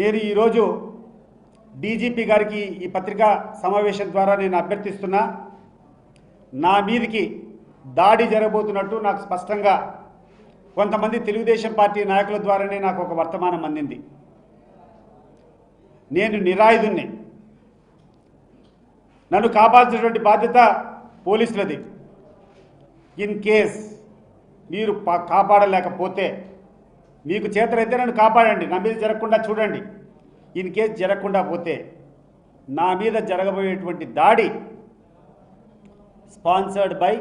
నేను ఈరోజు డీజీపీ గారికి ఈ పత్రికా సమావేశం ద్వారా నేను అభ్యర్థిస్తున్నా, నా మీదికి దాడి జరగబోతున్నట్టు నాకు స్పష్టంగా కొంతమంది తెలుగుదేశం పార్టీ నాయకుల ద్వారానే నాకు ఒక వర్తమానం అందింది. నేను నిరాయుధుణ్ణి, నన్ను కాపాల్సినటువంటి బాధ్యత పోలీసులది. ఇన్ కేస్ మీరు కాపాడలేకపోతే మీకు చేతనైతే నన్ను కాపాడండి, నా మీద జరగకుండా చూడండి. ఇన్ కేస్ జరగకుండా పోతే నా మీద జరగబోయేటువంటి దాడి స్పాన్సర్డ్ బై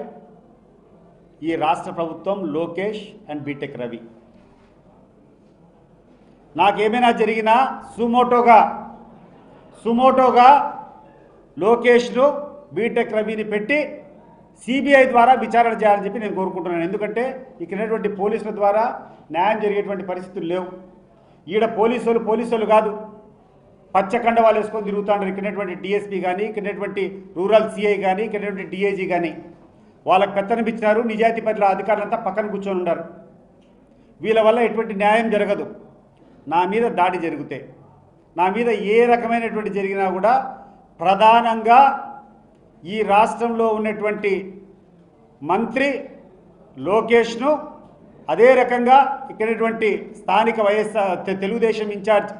ఈ రాష్ట్ర ప్రభుత్వం, లోకేష్ అండ్ బీటెక్ రవి. నాకేమైనా జరిగినా సుమోటోగా లోకేష్ను, బీటెక్ రవిని పెట్టి సిబిఐ ద్వారా విచారణ చేయాలని చెప్పి నేను కోరుకుంటున్నాను. ఎందుకంటే ఇక్కడ పోలీసుల ద్వారా న్యాయం జరిగేటువంటి పరిస్థితులు లేవు. ఈడ పోలీసులు కాదు, పచ్చకండ వాళ్ళు వేసుకొని తిరుగుతుంటారు. ఇక్కడ డిఎస్పీ కానీ, ఇక్కడ రూరల్ సిఐ కానీ, ఇక్కడ డిఐజీ కానీ వాళ్ళకు పెత్తనం ఇచ్చినారు. నిజాయితీ పట్ల అధికారులంతా పక్కన కూర్చొని ఉన్నారు. వీళ్ళ వల్ల ఎటువంటి న్యాయం జరగదు. నా మీద దాడి జరిగితే, నా మీద ఏ రకమైనటువంటి జరిగినా కూడా ప్రధానంగా ఈ రాష్ట్రంలో ఉన్నటువంటి మంత్రి లోకేష్ను, అదే రకంగా ఇక్కడ స్థానిక తెలుగుదేశం ఇన్ఛార్జ్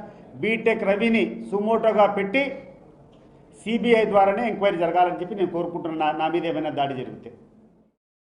బీటెక్ రవిని సుమోటోగా పెట్టి సిబిఐ ద్వారానే ఎంక్వైరీ జరగాలని చెప్పి నేను కోరుకుంటున్నాను. నా మీద ఏమైనా దాడి జరిగితే